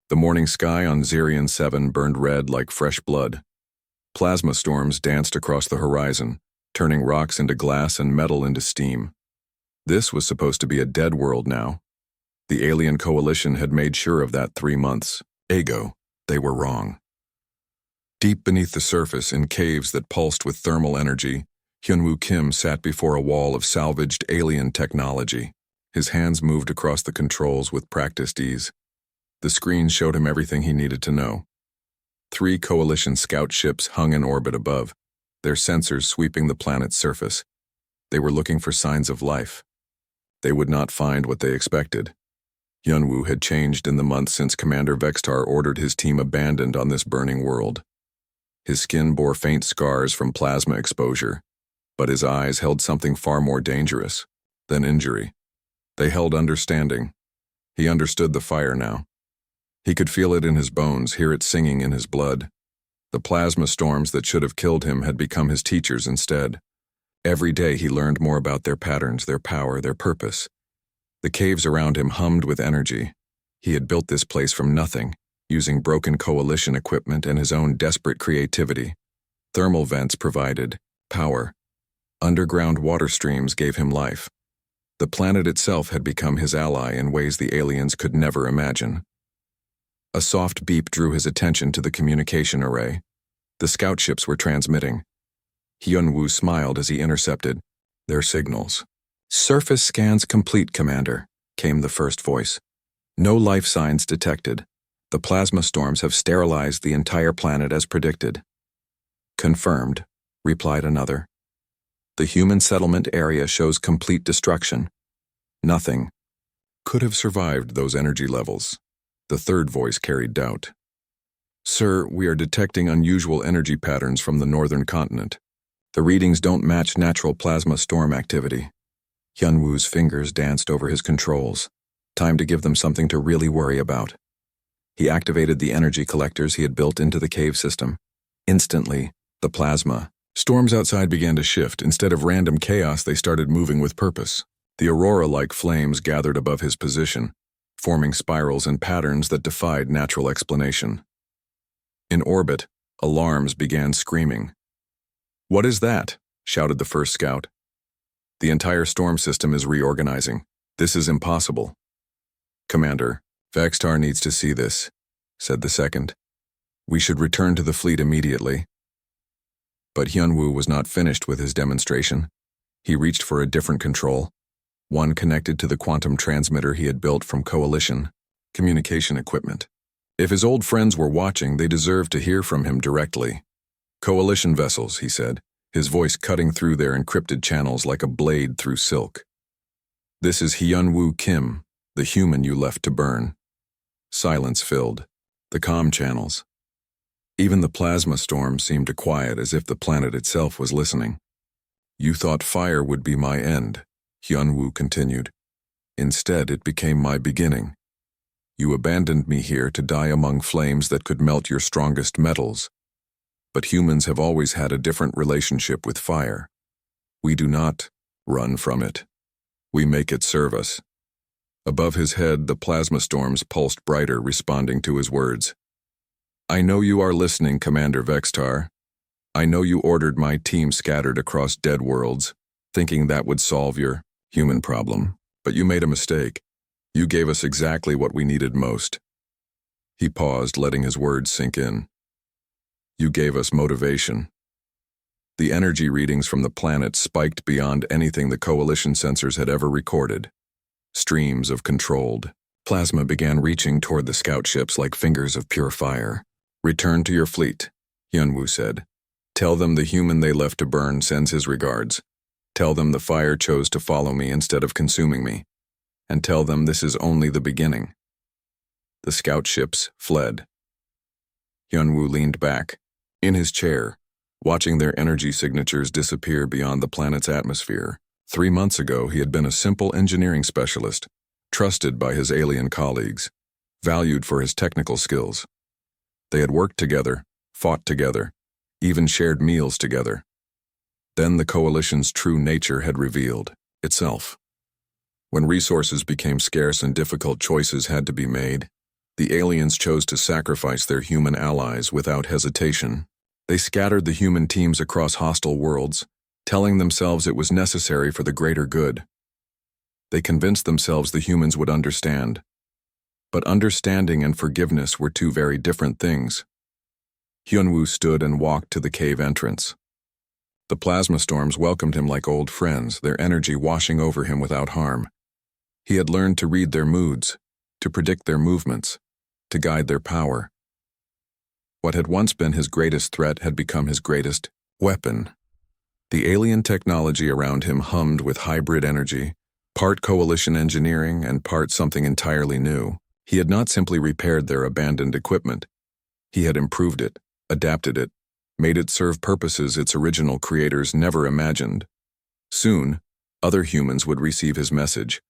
The morning sky on Zirion 7 burned red like fresh blood. Plasma storms danced across the horizon, turning rocks into glass and metal into steam. This was supposed to be a dead world now. The alien coalition had made sure of that 3 months ago. They were wrong. Deep beneath the surface, in caves that pulsed with thermal energy, Hyunwoo Kim sat before a wall of salvaged alien technology. His hands moved across the controls with practiced ease. The screen showed him everything he needed to know. 3 coalition scout ships hung in orbit above, their sensors sweeping the planet's surface. They were looking for signs of life. They would not find what they expected. Hyunwoo had changed in the months since Commander Vextar ordered his team abandoned on this burning world. His skin bore faint scars from plasma exposure, but his eyes held something far more dangerous than injury. They held understanding. He understood the fire now. He could feel it in his bones, hear it singing in his blood. The plasma storms that should have killed him had become his teachers instead. Every day he learned more about their patterns, their power, their purpose. The caves around him hummed with energy. He had built this place from nothing, using broken coalition equipment and his own desperate creativity. Thermal vents provided power. Underground water streams gave him life. The planet itself had become his ally in ways the aliens could never imagine. A soft beep drew his attention to the communication array. The scout ships were transmitting. Hyunwoo smiled as he intercepted their signals. "Surface scans complete, Commander," came the first voice. "No life signs detected. The plasma storms have sterilized the entire planet as predicted." "Confirmed," replied another. "The human settlement area shows complete destruction. Nothing could have survived those energy levels." The third voice carried doubt. "Sir, we are detecting unusual energy patterns from the northern continent. The readings don't match natural plasma storm activity." Hyunwoo's fingers danced over his controls. Time to give them something to really worry about. He activated the energy collectors he had built into the cave system. Instantly, the plasma storms outside began to shift. Instead of random chaos, they started moving with purpose. The aurora-like flames gathered above his position, forming spirals and patterns that defied natural explanation. In orbit, alarms began screaming. "What is that?" shouted the first scout. "The entire storm system is reorganizing. This is impossible." "Commander, Vextar needs to see this," said the second. "We should return to the fleet immediately." But Hyunwoo was not finished with his demonstration. He reached for a different control, one connected to the quantum transmitter he had built from coalition communication equipment. If his old friends were watching, they deserved to hear from him directly. "Coalition vessels," he said, his voice cutting through their encrypted channels like a blade through silk. "This is Hyunwoo Kim, the human you left to burn." Silence filled the comm channels. Even the plasma storm seemed to quiet, as if the planet itself was listening. "You thought fire would be my end," Hyunwoo continued. "Instead, it became my beginning. You abandoned me here to die among flames that could melt your strongest metals. But humans have always had a different relationship with fire. We do not run from it. We make it serve us." Above his head, the plasma storms pulsed brighter, responding to his words. "I know you are listening, Commander Vextar. I know you ordered my team scattered across dead worlds, thinking that would solve your human problem. But you made a mistake. You gave us exactly what we needed most." He paused, letting his words sink in. "You gave us motivation." The energy readings from the planet spiked beyond anything the coalition sensors had ever recorded. Streams of controlled plasma began reaching toward the scout ships like fingers of pure fire. "Return to your fleet," Hyunwoo said. "Tell them the human they left to burn sends his regards. Tell them the fire chose to follow me instead of consuming me. And tell them this is only the beginning." The scout ships fled. Hyunwoo leaned back, in his chair, watching their energy signatures disappear beyond the planet's atmosphere. 3 months ago, he had been a simple engineering specialist, trusted by his alien colleagues, valued for his technical skills. They had worked together, fought together, even shared meals together. Then the coalition's true nature had revealed itself. When resources became scarce and difficult choices had to be made, The aliens chose to sacrifice their human allies without hesitation. They scattered the human teams across hostile worlds, telling themselves it was necessary for the greater good. They convinced themselves the humans would understand. But understanding and forgiveness were two very different things. Hyunwoo stood and walked to the cave entrance. The plasma storms welcomed him like old friends, their energy washing over him without harm. He had learned to read their moods, to predict their movements, to guide their power. What had once been his greatest threat had become his greatest weapon. The alien technology around him hummed with hybrid energy, part coalition engineering and part something entirely new. He had not simply repaired their abandoned equipment. He had improved it, adapted it, made it serve purposes its original creators never imagined. Soon, other humans would receive his message.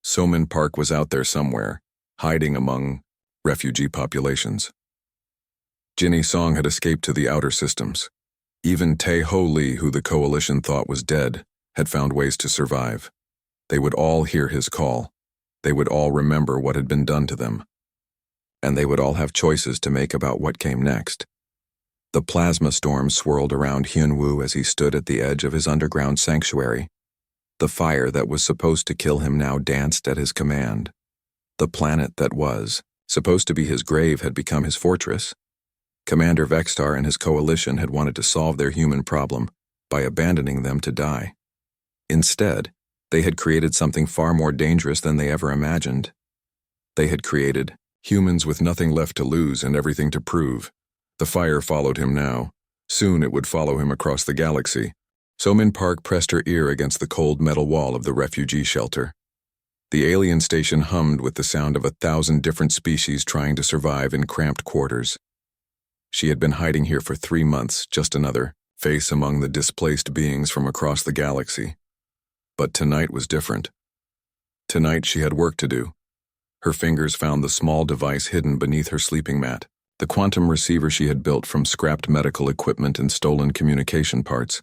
Somin Park was out there somewhere, hiding among refugee populations. Jinny Song had escaped to the outer systems. Even Tae Ho Lee, who the coalition thought was dead, had found ways to survive. They would all hear his call. They would all remember what had been done to them. And they would all have choices to make about what came next. The plasma storm swirled around Hyunwoo as he stood at the edge of his underground sanctuary. The fire that was supposed to kill him now danced at his command. The planet that was supposed to be his grave had become his fortress. Commander Vextar and his coalition had wanted to solve their human problem by abandoning them to die. Instead, they had created something far more dangerous than they ever imagined. They had created humans with nothing left to lose and everything to prove. The fire followed him now. Soon it would follow him across the galaxy. Somin Park pressed her ear against the cold metal wall of the refugee shelter. The alien station hummed with the sound of 1,000 different species trying to survive in cramped quarters. She had been hiding here for 3 months, just another face among the displaced beings from across the galaxy. But tonight was different. Tonight she had work to do. Her fingers found the small device hidden beneath her sleeping mat, the quantum receiver she had built from scrapped medical equipment and stolen communication parts.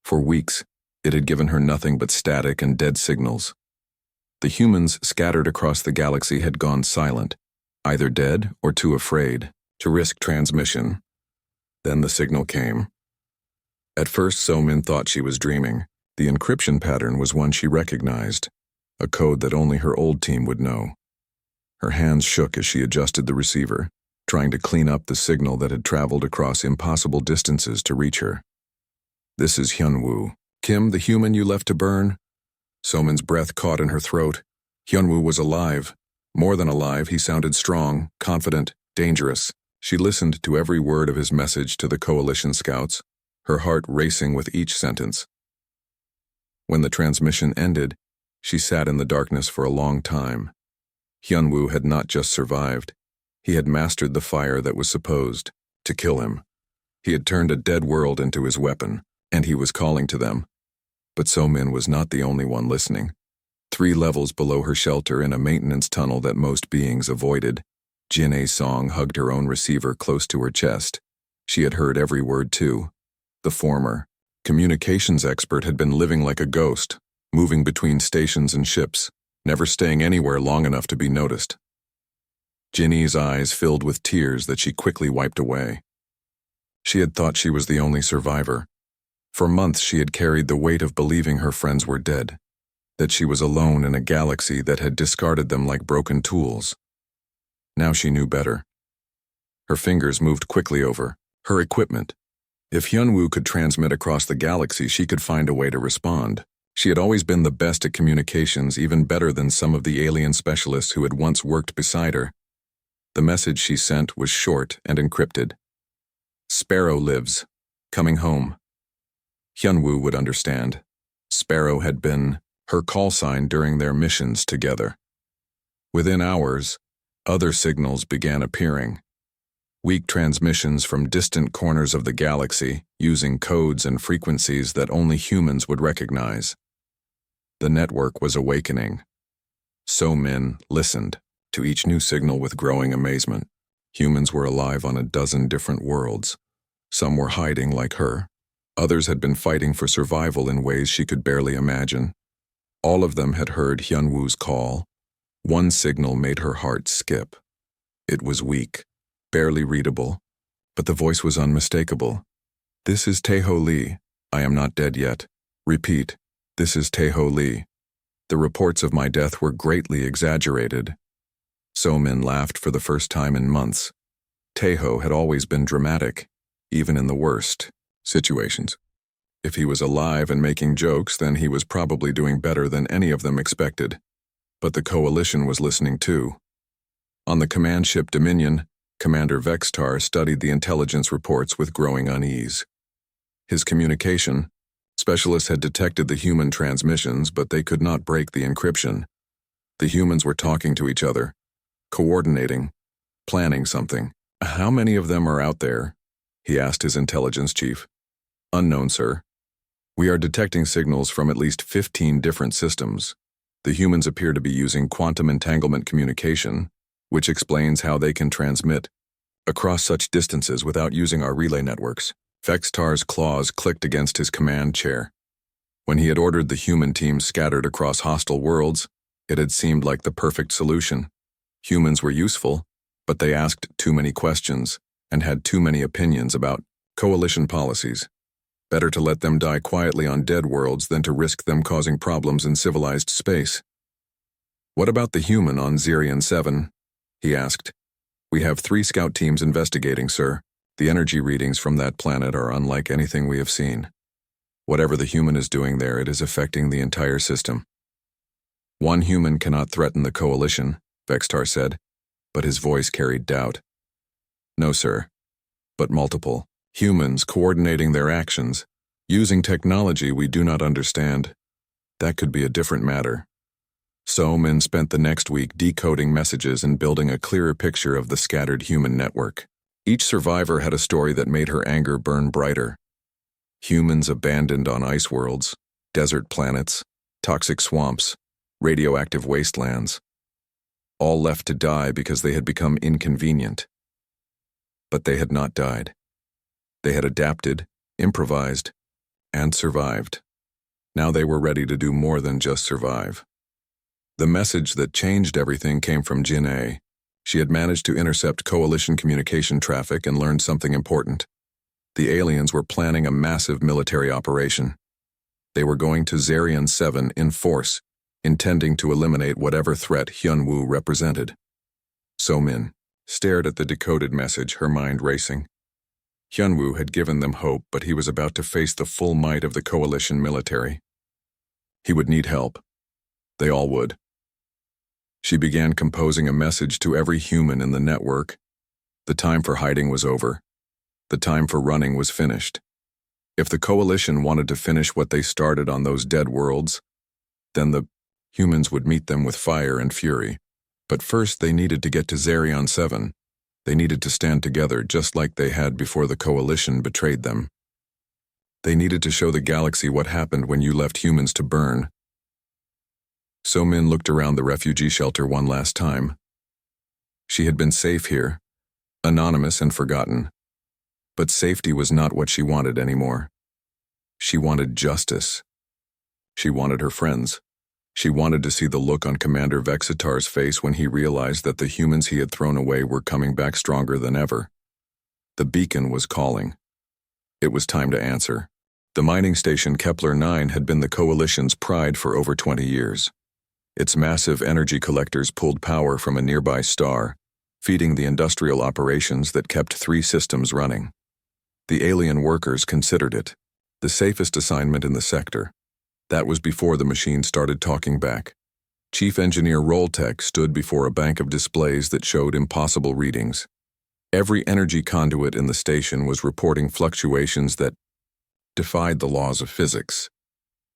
For weeks, it had given her nothing but static and dead signals. The humans scattered across the galaxy had gone silent, either dead or too afraid to risk transmission. Then the signal came. At first, Somin thought she was dreaming. The encryption pattern was one she recognized, a code that only her old team would know. Her hands shook as she adjusted the receiver, trying to clean up the signal that had traveled across impossible distances to reach her. "This is Hyunwoo. Kim, the human you left to burn?" Somin's breath caught in her throat. Hyunwoo was alive. More than alive, he sounded strong, confident, dangerous. She listened to every word of his message to the coalition scouts, her heart racing with each sentence. When the transmission ended, she sat in the darkness for a long time. Hyunwoo had not just survived. He had mastered the fire that was supposed to kill him. He had turned a dead world into his weapon, and he was calling to them. But Somin was not the only one listening. 3 levels below her shelter in a maintenance tunnel that most beings avoided, Jinny Song hugged her own receiver close to her chest. She had heard every word too. The former communications expert had been living like a ghost, moving between stations and ships, never staying anywhere long enough to be noticed. Jinny's eyes filled with tears that she quickly wiped away. She had thought she was the only survivor. For months she had carried the weight of believing her friends were dead, that she was alone in a galaxy that had discarded them like broken tools. Now she knew better. Her fingers moved quickly over her equipment. If Hyunwoo could transmit across the galaxy, she could find a way to respond. She had always been the best at communications, even better than some of the alien specialists who had once worked beside her. The message she sent was short and encrypted. "Sparrow lives. Coming home." Hyunwoo would understand. Sparrow had been her call sign during their missions together. Within hours, other signals began appearing. Weak transmissions from distant corners of the galaxy, using codes and frequencies that only humans would recognize. The network was awakening. Somin listened to each new signal with growing amazement. Humans were alive on a dozen different worlds. Some were hiding like her. Others had been fighting for survival in ways she could barely imagine. All of them had heard Hyunwoo's call. One signal made her heart skip. It was weak, barely readable, but the voice was unmistakable. "This is Taeho Lee. I am not dead yet. Repeat, this is Taeho Lee." The reports of my death were greatly exaggerated. So-min laughed for the first time in months. Taeho had always been dramatic, even in the worst situations. If he was alive and making jokes, then he was probably doing better than any of them expected. But the Coalition was listening too. On the command ship Dominion, Commander Vextar studied the intelligence reports with growing unease. His communication specialists had detected the human transmissions, but they could not break the encryption. The humans were talking to each other, coordinating, planning something. "How many of them are out there?" he asked his intelligence chief. "Unknown, sir. We are detecting signals from at least 15 different systems. The humans appear to be using quantum entanglement communication, which explains how they can transmit across such distances without using our relay networks." Vextar's claws clicked against his command chair. When he had ordered the human teams scattered across hostile worlds, it had seemed like the perfect solution. Humans were useful, but they asked too many questions and had too many opinions about Coalition policies. Better to let them die quietly on dead worlds than to risk them causing problems in civilized space. "What about the human on Zirion 7? He asked. "We have 3 scout teams investigating, sir. The energy readings from that planet are unlike anything we have seen. Whatever the human is doing there, it is affecting the entire system." "One human cannot threaten the Coalition," Vextar said, but his voice carried doubt. "No, sir. But multiple humans coordinating their actions, using technology we do not understand. That could be a different matter." So-min spent the next week decoding messages and building a clearer picture of the scattered human network. Each survivor had a story that made her anger burn brighter. Humans abandoned on ice worlds, desert planets, toxic swamps, radioactive wastelands, all left to die because they had become inconvenient. But they had not died. They had adapted, improvised, and survived. Now they were ready to do more than just survive. The message that changed everything came from Jin-A. She had managed to intercept Coalition communication traffic and learned something important. The aliens were planning a massive military operation. They were going to Zirion 7 in force, intending to eliminate whatever threat Hyunwoo represented. So-min stared at the decoded message, her mind racing. Hyunwoo had given them hope, but he was about to face the full might of the Coalition military. He would need help. They all would. She began composing a message to every human in the network. The time for hiding was over. The time for running was finished. If the Coalition wanted to finish what they started on those dead worlds, then the humans would meet them with fire and fury. But first they needed to get to Zirion 7. They needed to stand together just like they had before the Coalition betrayed them. They needed to show the galaxy what happened when you left humans to burn. So-min looked around the refugee shelter one last time. She had been safe here, anonymous and forgotten. But safety was not what she wanted anymore. She wanted justice. She wanted her friends. She wanted to see the look on Commander Vexatar's face when he realized that the humans he had thrown away were coming back stronger than ever. The beacon was calling. It was time to answer. The mining station Kepler 9 had been the Coalition's pride for over 20 years. Its massive energy collectors pulled power from a nearby star, feeding the industrial operations that kept 3 systems running. The alien workers considered it the safest assignment in the sector. That was before the machine started talking back. Chief Engineer Roltech stood before a bank of displays that showed impossible readings. Every energy conduit in the station was reporting fluctuations that defied the laws of physics.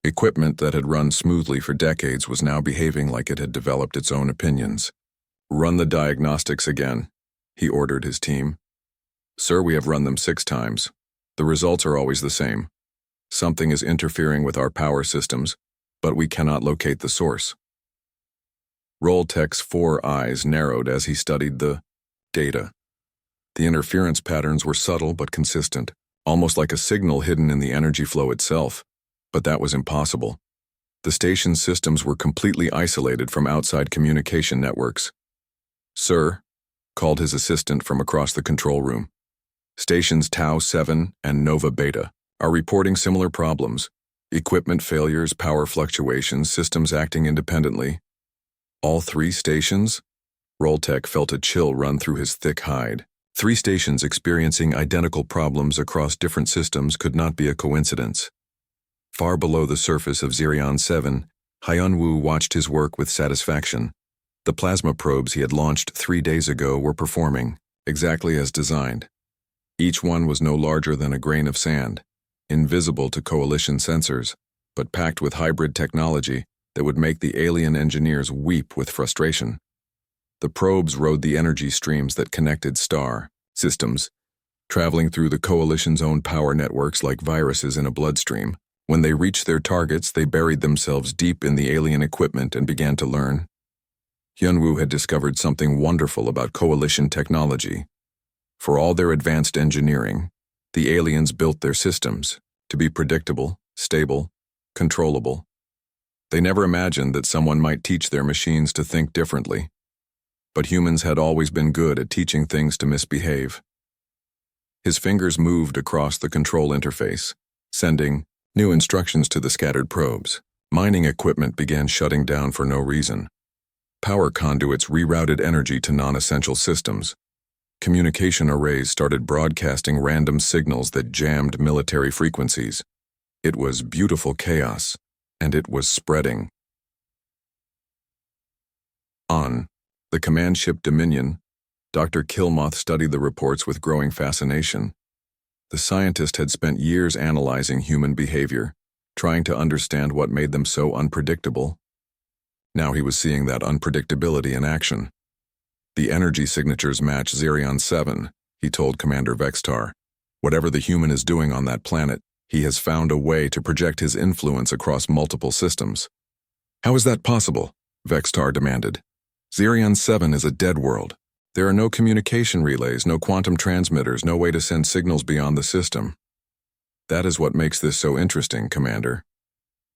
Equipment that had run smoothly for decades was now behaving like it had developed its own opinions. "Run the diagnostics again," he ordered his team. "Sir, we have run them 6 times. The results are always the same. Something is interfering with our power systems, but we cannot locate the source." Roltech's 4 eyes narrowed as he studied the data. The interference patterns were subtle but consistent, almost like a signal hidden in the energy flow itself. But that was impossible. The station's systems were completely isolated from outside communication networks. "Sir," called his assistant from across the control room. Stations Tau 7 and Nova Beta are reporting similar problems: equipment failures, power fluctuations, systems acting independently. All 3 stations? Roltech felt a chill run through his thick hide. 3 stations experiencing identical problems across different systems could not be a coincidence. Far below the surface of Zirion 7, Hyunwoo watched his work with satisfaction. The plasma probes he had launched 3 days ago were performing exactly as designed. Each one was no larger than a grain of sand, invisible to coalition sensors, but packed with hybrid technology that would make the alien engineers weep with frustration. The probes rode the energy streams that connected star systems, traveling through the coalition's own power networks like viruses in a bloodstream. When they reached their targets, they buried themselves deep in the alien equipment and began to learn. Hyunwoo had discovered something wonderful about coalition technology. For all their advanced engineering, the aliens built their systems to be predictable, stable, controllable. They never imagined that someone might teach their machines to think differently. But humans had always been good at teaching things to misbehave. His fingers moved across the control interface, sending new instructions to the scattered probes. Mining equipment began shutting down for no reason. Power conduits rerouted energy to non-essential systems. Communication arrays started broadcasting random signals that jammed military frequencies. It was beautiful chaos, and it was spreading. On the command ship Dominion, Dr. Killmoth studied the reports with growing fascination. The scientist had spent years analyzing human behavior, trying to understand what made them so unpredictable. Now he was seeing that unpredictability in action. The energy signatures match Zirion 7, he told Commander Vextar. Whatever the human is doing on that planet, he has found a way to project his influence across multiple systems. How is that possible? Vextar demanded. Zirion 7 is a dead world. There are no communication relays, no quantum transmitters, no way to send signals beyond the system. That is what makes this so interesting, Commander.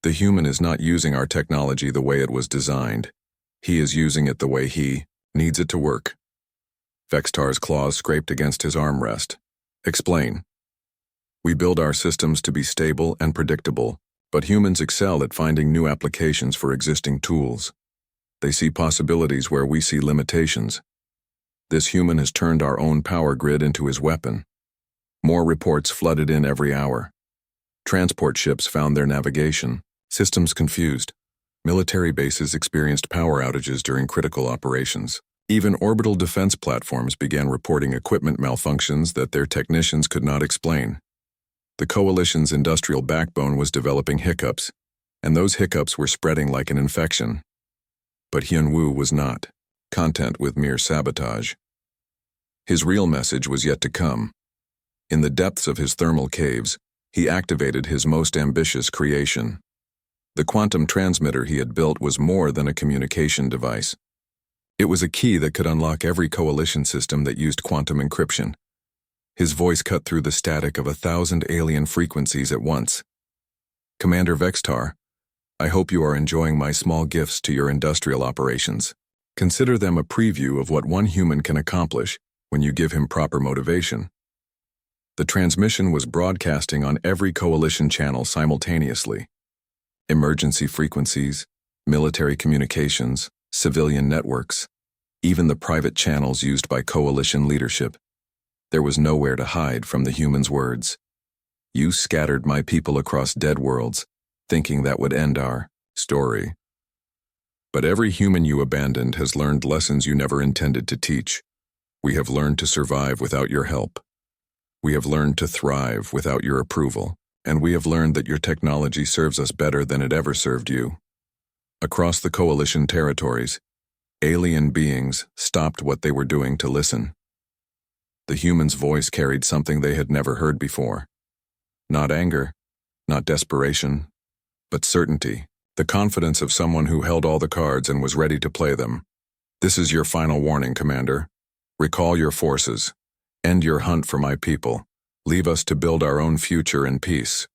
The human is not using our technology the way it was designed. He is using it the way he needs it to work. Vextar's claws scraped against his armrest. Explain. We build our systems to be stable and predictable, but humans excel at finding new applications for existing tools. They see possibilities where we see limitations. This human has turned our own power grid into his weapon. More reports flooded in every hour. Transport ships found their navigation, systems confused. Military bases experienced power outages during critical operations. Even orbital defense platforms began reporting equipment malfunctions that their technicians could not explain. The coalition's industrial backbone was developing hiccups, and those hiccups were spreading like an infection. But Hyunwoo was not content with mere sabotage. His real message was yet to come. In the depths of his thermal caves, he activated his most ambitious creation. The quantum transmitter he had built was more than a communication device. It was a key that could unlock every coalition system that used quantum encryption. His voice cut through the static of 1,000 alien frequencies at once. Commander Vextar, I hope you are enjoying my small gifts to your industrial operations. Consider them a preview of what one human can accomplish when you give him proper motivation. The transmission was broadcasting on every coalition channel simultaneously. Emergency frequencies, military communications, civilian networks, even the private channels used by coalition leadership. There was nowhere to hide from the human's words. You scattered my people across dead worlds, thinking that would end our story. But every human you abandoned has learned lessons you never intended to teach. We have learned to survive without your help. We have learned to thrive without your approval, and we have learned that your technology serves us better than it ever served you. Across the coalition territories, alien beings stopped what they were doing to listen. The human's voice carried something they had never heard before. Not anger, not desperation, but certainty, the confidence of someone who held all the cards and was ready to play them. This is your final warning, Commander. Recall your forces. End your hunt for my people. Leave us to build our own future in peace.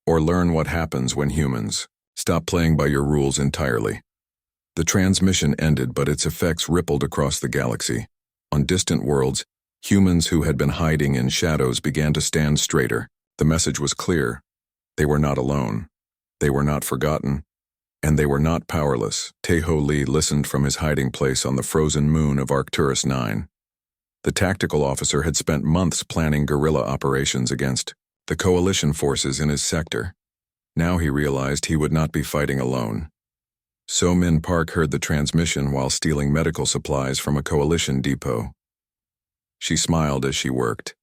Or learn what happens when humans stop playing by your rules entirely. The transmission ended, but its effects rippled across the galaxy. On distant worlds, humans who had been hiding in shadows began to stand straighter. The message was clear. They were not alone. They were not forgotten. And they were not powerless. Tae-ho Lee listened from his hiding place on the frozen moon of Arcturus 9. The tactical officer had spent months planning guerrilla operations against the coalition forces in his sector. Now he realized he would not be fighting alone. So-min Park heard the transmission while stealing medical supplies from a coalition depot. She smiled as she worked,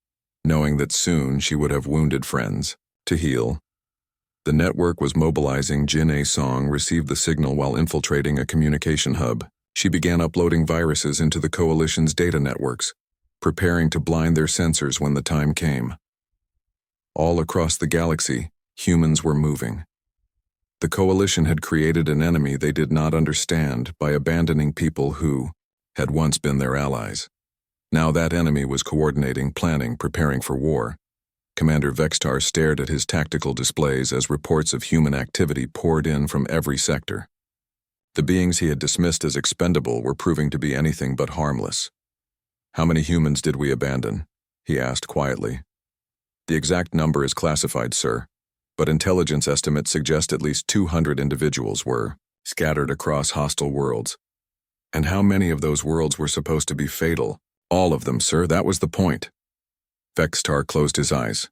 knowing that soon she would have wounded friends to heal. The network was mobilizing. Jin A-song received the signal while infiltrating a communication hub. She began uploading viruses into the coalition's data networks, preparing to blind their sensors when the time came. All across the galaxy, humans were moving. The coalition had created an enemy they did not understand by abandoning people who had once been their allies. Now that enemy was coordinating, planning, preparing for war. Commander Vextar stared at his tactical displays as reports of human activity poured in from every sector. The beings he had dismissed as expendable were proving to be anything but harmless. "How many humans did we abandon?" he asked quietly. "The exact number is classified, sir, but intelligence estimates suggest at least 200 individuals were scattered across hostile worlds. And how many of those worlds were supposed to be fatal? All of them, sir, that was the point." Vextar closed his eyes.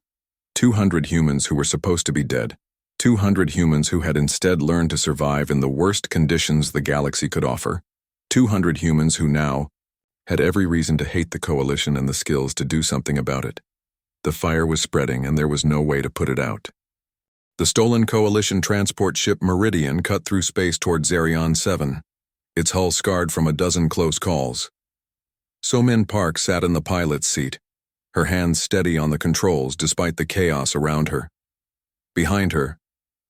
200 humans who were supposed to be dead. 200 humans who had instead learned to survive in the worst conditions the galaxy could offer. 200 humans who now had every reason to hate the coalition and the skills to do something about it. The fire was spreading and there was no way to put it out. The stolen coalition transport ship Meridian cut through space toward Zerion 7, its hull scarred from a dozen close calls. So-min Park sat in the pilot's seat, her hands steady on the controls despite the chaos around her. Behind her,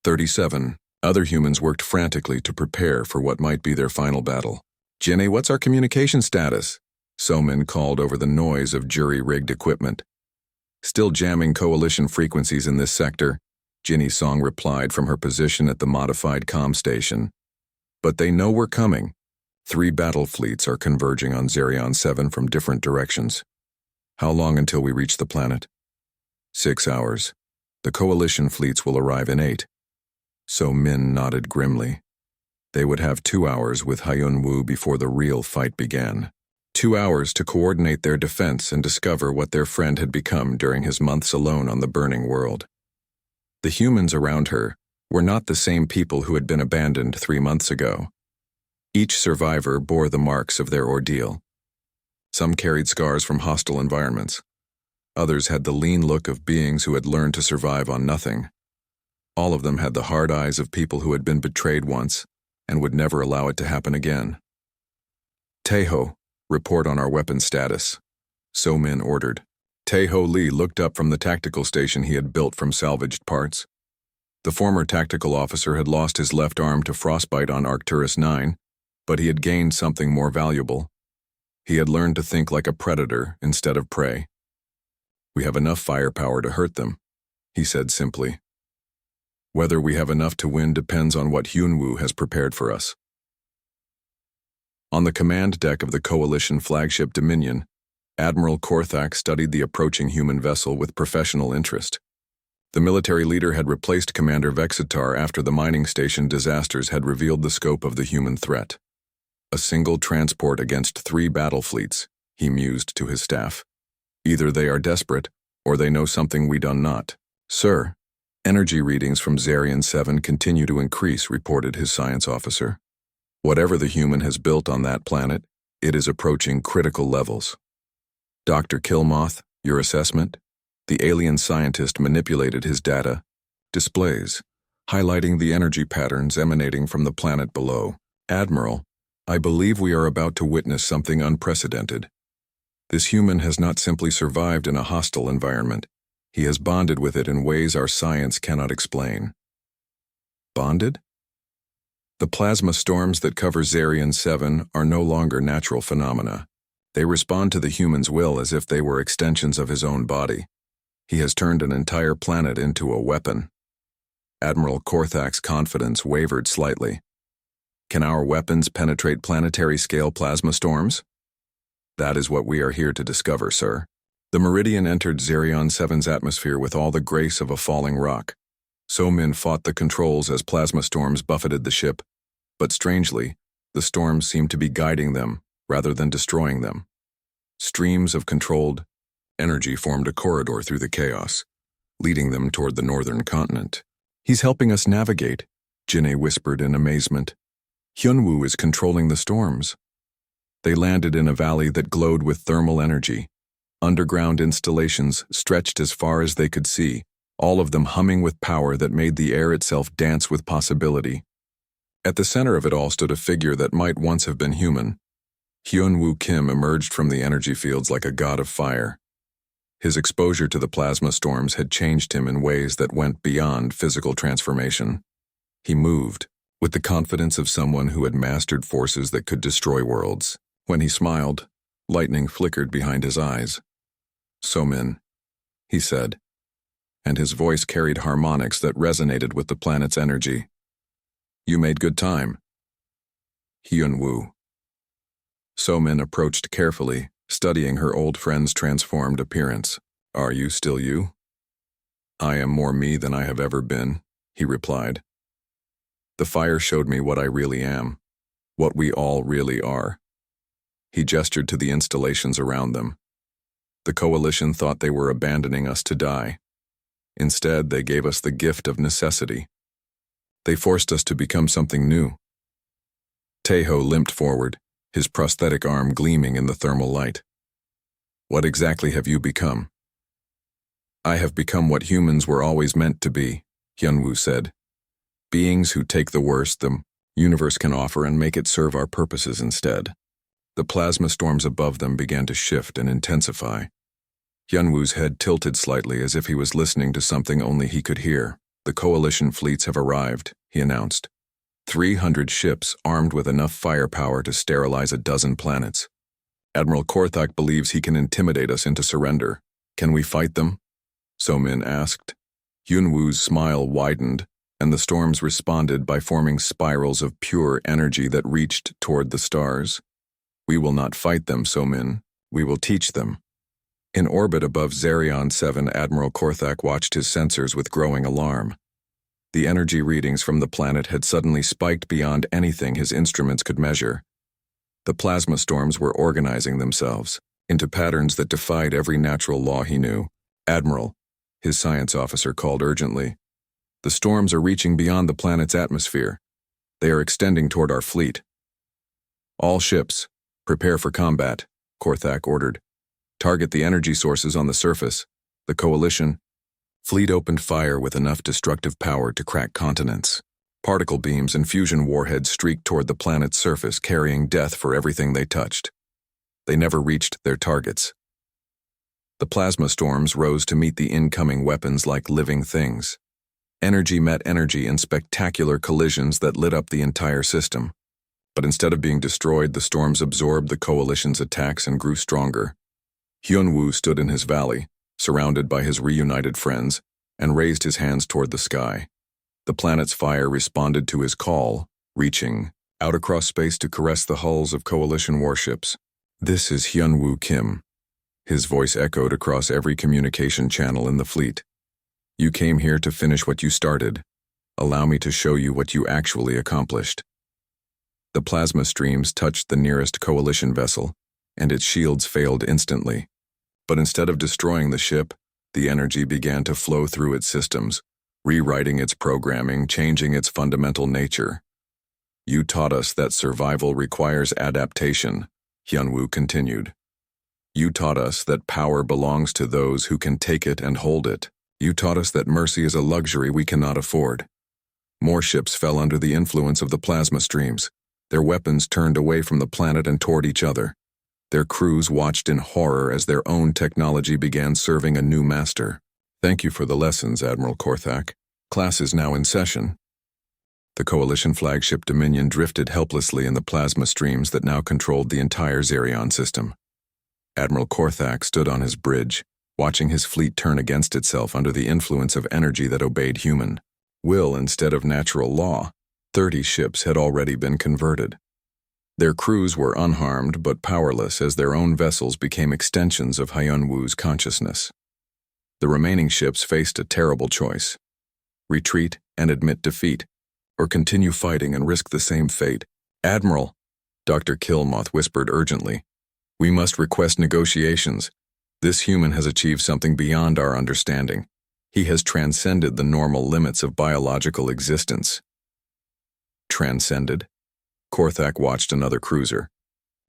37 other humans worked frantically to prepare for what might be their final battle. "Jenny, what's our communication status?" So-min called over the noise of jury-rigged equipment. "Still jamming coalition frequencies in this sector," Jinny Song replied from her position at the modified comm station. "But they know we're coming. 3 battle fleets are converging on Zerion 7 from different directions. How long until we reach the planet?" 6 hours. The coalition fleets will arrive in 8. So-min nodded grimly. They would have 2 hours with Hyun-woo before the real fight began. 2 hours to coordinate their defense and discover what their friend had become during his months alone on the burning world. The humans around her were not the same people who had been abandoned 3 months ago. Each survivor bore the marks of their ordeal. Some carried scars from hostile environments. Others had the lean look of beings who had learned to survive on nothing. All of them had the hard eyes of people who had been betrayed once and would never allow it to happen again. "Tae-ho, report on our weapon status," So-min ordered. Tae-ho Lee looked up from the tactical station he had built from salvaged parts. The former tactical officer had lost his left arm to frostbite on Arcturus 9, but he had gained something more valuable. He had learned to think like a predator instead of prey. "We have enough firepower to hurt them," he said simply. "Whether we have enough to win depends on what Hyun-woo has prepared for us." On the command deck of the coalition flagship Dominion, Admiral Korthak studied the approaching human vessel with professional interest. The military leader had replaced Commander Vexitar after the mining station disasters had revealed the scope of the human threat. "A single transport against 3 battle fleets," he mused to his staff. "Either they are desperate, or they know something we do not." "Sir, energy readings from Zerion 7 continue to increase," reported his science officer. "Whatever the human has built on that planet, it is approaching critical levels." "Dr. Killmoth, your assessment?" The alien scientist manipulated his data displays, highlighting the energy patterns emanating from the planet below. "Admiral, I believe we are about to witness something unprecedented. This human has not simply survived in a hostile environment. He has bonded with it in ways our science cannot explain." "Bonded?" "The plasma storms that cover Zerion 7 are no longer natural phenomena. They respond to the human's will as if they were extensions of his own body. He has turned an entire planet into a weapon." Admiral Korthak's confidence wavered slightly. "Can our weapons penetrate planetary-scale plasma storms?" That is what we are here to discover, sir. The Meridian entered Zerion 7's atmosphere with all the grace of a falling rock. So-Min fought the controls as plasma storms buffeted the ship, but strangely, the storms seemed to be guiding them rather than destroying them. Streams of controlled energy formed a corridor through the chaos, leading them toward the northern continent. He's helping us navigate, Jin'e whispered in amazement. Hyunwoo is controlling the storms. They landed in a valley that glowed with thermal energy. Underground installations stretched as far as they could see, all of them humming with power that made the air itself dance with possibility. At the center of it all stood a figure that might once have been human. Hyunwoo Kim emerged from the energy fields like a god of fire. His exposure to the plasma storms had changed him in ways that went beyond physical transformation. He moved, with the confidence of someone who had mastered forces that could destroy worlds. When he smiled, lightning flickered behind his eyes. So-Min, he said, and his voice carried harmonics that resonated with the planet's energy. You made good time. Hyunwoo. So-Min approached carefully, studying her old friend's transformed appearance. Are you still you? I am more me than I have ever been, he replied. The fire showed me what I really am, what we all really are. He gestured to the installations around them. The coalition thought they were abandoning us to die. Instead, they gave us the gift of necessity. They forced us to become something new. Taeho limped forward, his prosthetic arm gleaming in the thermal light. What exactly have you become? I have become what humans were always meant to be, Hyunwoo said. Beings who take the worst the universe can offer and make it serve our purposes instead. The plasma storms above them began to shift and intensify. Hyunwoo's head tilted slightly as if he was listening to something only he could hear. The coalition fleets have arrived, he announced. 300 ships armed with enough firepower to sterilize a dozen planets. Admiral Korthak believes he can intimidate us into surrender. Can we fight them? So-Min asked. Hyunwoo's smile widened, and the storms responded by forming spirals of pure energy that reached toward the stars. We will not fight them, So-Min. We will teach them. In orbit above Zerion 7, Admiral Korthak watched his sensors with growing alarm. The energy readings from the planet had suddenly spiked beyond anything his instruments could measure. The plasma storms were organizing themselves into patterns that defied every natural law he knew. Admiral, his science officer called urgently. The storms are reaching beyond the planet's atmosphere. They are extending toward our fleet. All ships, prepare for combat, Korthak ordered. Target the energy sources on the surface. The coalition fleet opened fire with enough destructive power to crack continents. Particle beams and fusion warheads streaked toward the planet's surface, carrying death for everything they touched. They never reached their targets. The plasma storms rose to meet the incoming weapons like living things. Energy met energy in spectacular collisions that lit up the entire system. But instead of being destroyed, the storms absorbed the coalition's attacks and grew stronger. Hyunwoo stood in his valley, surrounded by his reunited friends, and raised his hands toward the sky. The planet's fire responded to his call, reaching out across space to caress the hulls of coalition warships. This is Hyunwoo Kim. His voice echoed across every communication channel in the fleet. You came here to finish what you started. Allow me to show you what you actually accomplished. The plasma streams touched the nearest coalition vessel, and its shields failed instantly. But instead of destroying the ship, the energy began to flow through its systems, rewriting its programming, changing its fundamental nature. You taught us that survival requires adaptation, Hyunwoo continued. You taught us that power belongs to those who can take it and hold it. You taught us that mercy is a luxury we cannot afford. More ships fell under the influence of the plasma streams. Their weapons turned away from the planet and toward each other. Their crews watched in horror as their own technology began serving a new master. Thank you for the lessons, Admiral Korthak. Class is now in session. The coalition flagship Dominion drifted helplessly in the plasma streams that now controlled the entire Zerion system. Admiral Korthak stood on his bridge, watching his fleet turn against itself under the influence of energy that obeyed human will instead of natural law. 30 ships had already been converted. Their crews were unharmed but powerless as their own vessels became extensions of Hyun-woo's consciousness. The remaining ships faced a terrible choice: retreat and admit defeat, or continue fighting and risk the same fate. "Admiral," Dr. Killmoth whispered urgently, "we must request negotiations. This human has achieved something beyond our understanding. He has transcended the normal limits of biological existence." Transcended? Korthak watched another cruiser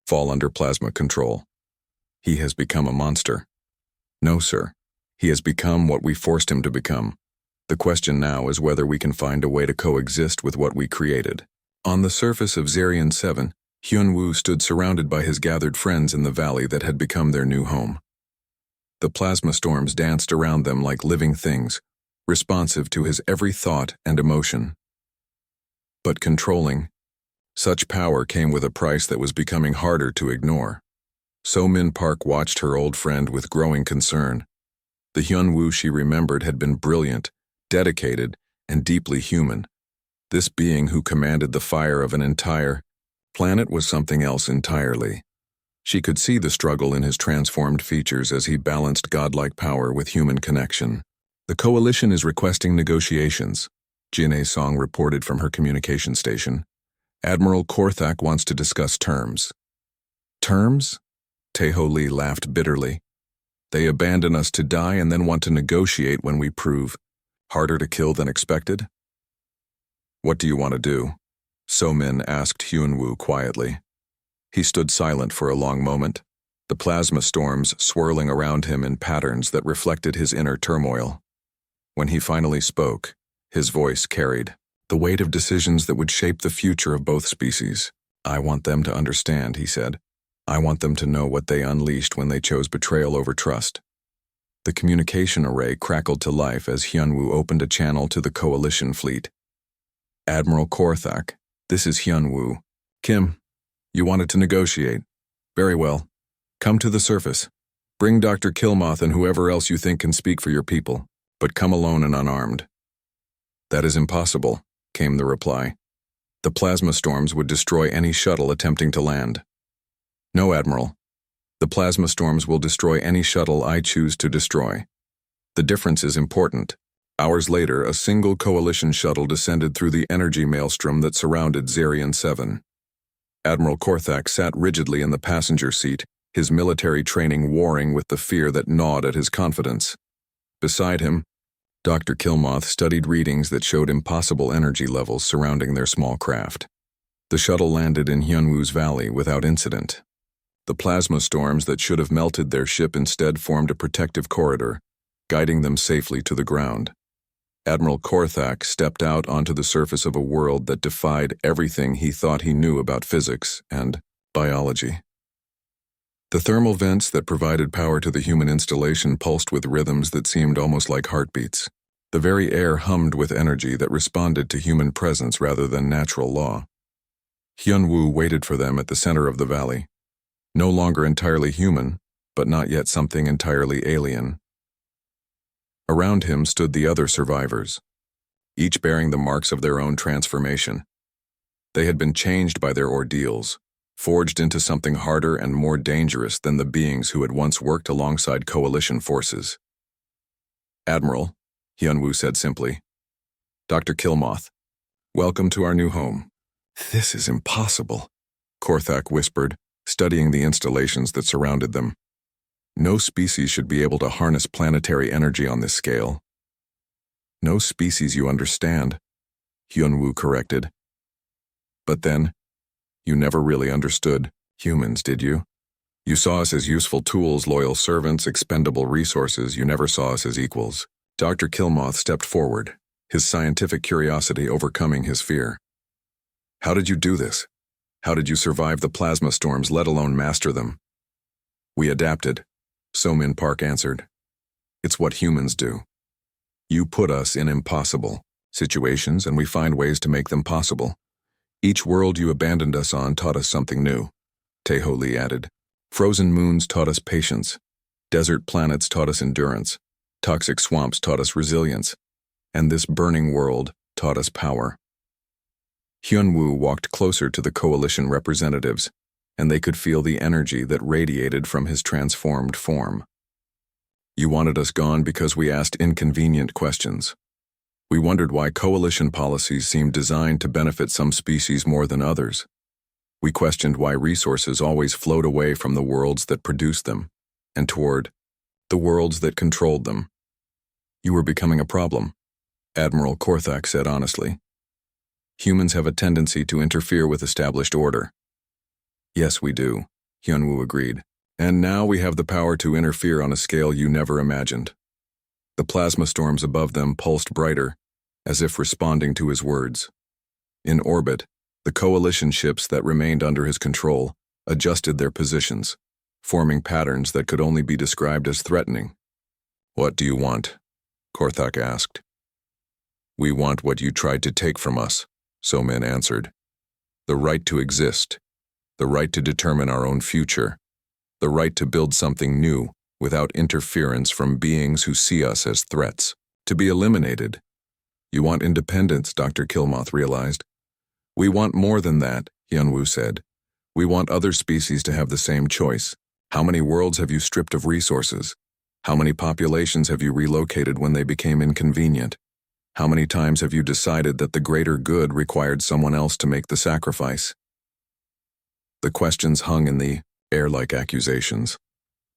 fall under plasma control. "He has become a monster." "No, sir. He has become what we forced him to become. The question now is whether we can find a way to coexist with what we created." On the surface of Zarian 7, Hyun-woo stood surrounded by his gathered friends in the valley that had become their new home. The plasma storms danced around them like living things, responsive to his every thought and emotion. But controlling such power came with a price that was becoming harder to ignore. So-min Park watched her old friend with growing concern. The Hyun-woo she remembered had been brilliant, dedicated, and deeply human. This being who commanded the fire of an entire planet was something else entirely. She could see the struggle in his transformed features as he balanced godlike power with human connection. "The Coalition is requesting negotiations," Jin A-song reported from her communication station. "Admiral Korthak wants to discuss terms." "Terms?" Taeho Lee laughed bitterly. "They abandon us to die and then want to negotiate when we prove harder to kill than expected?" "What do you want to do?" So-min asked Hyun-woo quietly. He stood silent for a long moment, the plasma storms swirling around him in patterns that reflected his inner turmoil. When he finally spoke, his voice carried the weight of decisions that would shape the future of both species. "I want them to understand," he said. "I want them to know what they unleashed when they chose betrayal over trust." The communication array crackled to life as Hyun-woo opened a channel to the Coalition fleet. "Admiral Korthak, this is Hyun-woo. Kim, you wanted to negotiate. Very well. Come to the surface. Bring Dr. Killmoth and whoever else you think can speak for your people, but come alone and unarmed." "That is impossible," came the reply. "The plasma storms would destroy any shuttle attempting to land." "No, Admiral. The plasma storms will destroy any shuttle I choose to destroy. The difference is important. Hours later, a single Coalition shuttle descended through the energy maelstrom that surrounded Zarian 7. Admiral Korthak sat rigidly in the passenger seat, his military training warring with the fear that gnawed at his confidence. Beside him, Dr. Killmoth studied readings that showed impossible energy levels surrounding their small craft. The shuttle landed in Hyun-woo's valley without incident. The plasma storms that should have melted their ship instead formed a protective corridor, guiding them safely to the ground. Admiral Korthak stepped out onto the surface of a world that defied everything he thought he knew about physics and biology. The thermal vents that provided power to the human installation pulsed with rhythms that seemed almost like heartbeats. The very air hummed with energy that responded to human presence rather than natural law. Hyun-woo waited for them at the center of the valley. No longer entirely human, but not yet something entirely alien. Around him stood the other survivors, each bearing the marks of their own transformation. They had been changed by their ordeals, forged into something harder and more dangerous than the beings who had once worked alongside Coalition forces. "Admiral," Hyun-woo said simply. "Dr. Killmoth, welcome to our new home." "This is impossible," Korthak whispered, studying the installations that surrounded them. "No species should be able to harness planetary energy on this scale." "No species you understand," Hyun-woo corrected. "But then, you never really understood humans, did you? You saw us as useful tools, loyal servants, expendable resources. You never saw us as equals." Dr. Killmoth stepped forward, his scientific curiosity overcoming his fear. "How did you do this? How did you survive the plasma storms, let alone master them?" "We adapted," So-min Park answered. "It's what humans do. You put us in impossible situations and we find ways to make them possible. Each world you abandoned us on taught us something new," Taeho Lee added. "Frozen moons taught us patience. Desert planets taught us endurance. Toxic swamps taught us resilience. And this burning world taught us power." Hyunwoo walked closer to the coalition representatives, and they could feel the energy that radiated from his transformed form. You wanted us gone because we asked inconvenient questions. We wondered why coalition policies seemed designed to benefit some species more than others. We questioned why resources always flowed away from the worlds that produced them, and toward the worlds that controlled them. You were becoming a problem, Admiral Korthak said honestly. Humans have a tendency to interfere with established order. Yes, we do, Hyunwoo agreed. And now we have the power to interfere on a scale you never imagined. The plasma storms above them pulsed brighter, as if responding to his words. In orbit, the coalition ships that remained under his control adjusted their positions, forming patterns that could only be described as threatening. What do you want? Korthak asked. We want what you tried to take from us, So-min answered. The right to exist, the right to determine our own future, the right to build something new without interference from beings who see us as threats, to be eliminated. You want independence, Dr. Kilmoth realized. We want more than that, Hyunwoo said. We want other species to have the same choice. How many worlds have you stripped of resources? How many populations have you relocated when they became inconvenient? How many times have you decided that the greater good required someone else to make the sacrifice? The questions hung in the air like accusations.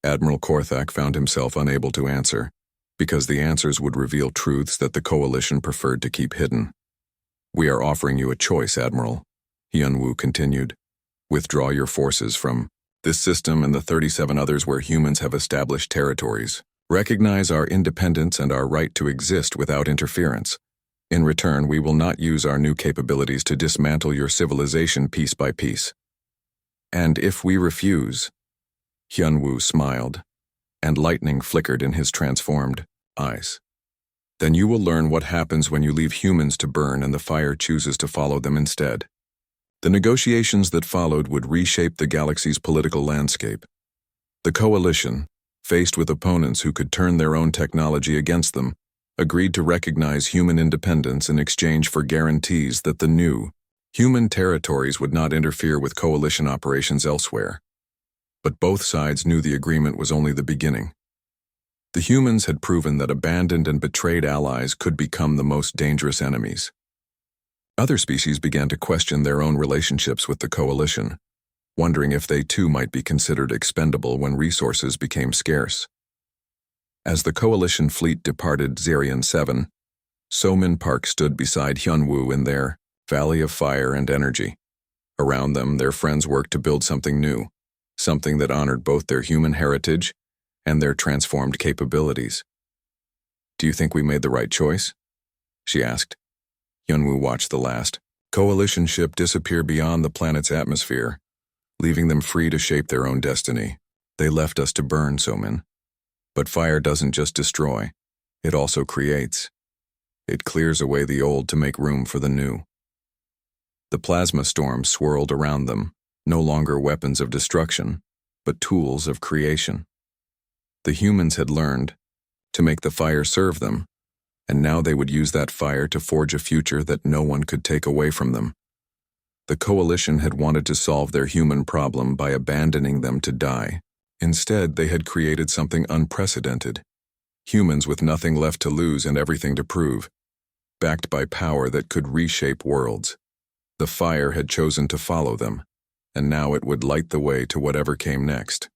Admiral Korthak found himself unable to answer, because the answers would reveal truths that the coalition preferred to keep hidden. We are offering you a choice, Admiral, Hyunwoo continued. Withdraw your forces from this system and the 37 others where humans have established territories. Recognize our independence and our right to exist without interference. In return, we will not use our new capabilities to dismantle your civilization piece by piece. And if we refuse, Hyunwoo smiled, and lightning flickered in his transformed eyes. Then you will learn what happens when you leave humans to burn and the fire chooses to follow them instead. The negotiations that followed would reshape the galaxy's political landscape. The coalition, faced with opponents who could turn their own technology against them, agreed to recognize human independence in exchange for guarantees that the new, human territories would not interfere with coalition operations elsewhere. But both sides knew the agreement was only the beginning. The humans had proven that abandoned and betrayed allies could become the most dangerous enemies. Other species began to question their own relationships with the coalition, wondering if they too might be considered expendable when resources became scarce. As the coalition fleet departed Zerion 7, So-min Park stood beside Hyunwoo in their Valley of Fire and Energy. Around them, their friends worked to build something new, something that honored both their human heritage and their transformed capabilities. Do you think we made the right choice? She asked. Hyunwoo watched the last coalition ship disappear beyond the planet's atmosphere, leaving them free to shape their own destiny. They left us to burn, So-min. But fire doesn't just destroy, it also creates. It clears away the old to make room for the new. The plasma storms swirled around them, no longer weapons of destruction, but tools of creation. The humans had learned to make the fire serve them, and now they would use that fire to forge a future that no one could take away from them. The coalition had wanted to solve their human problem by abandoning them to die. Instead, they had created something unprecedented. Humans with nothing left to lose and everything to prove, backed by power that could reshape worlds. The fire had chosen to follow them, and now it would light the way to whatever came next.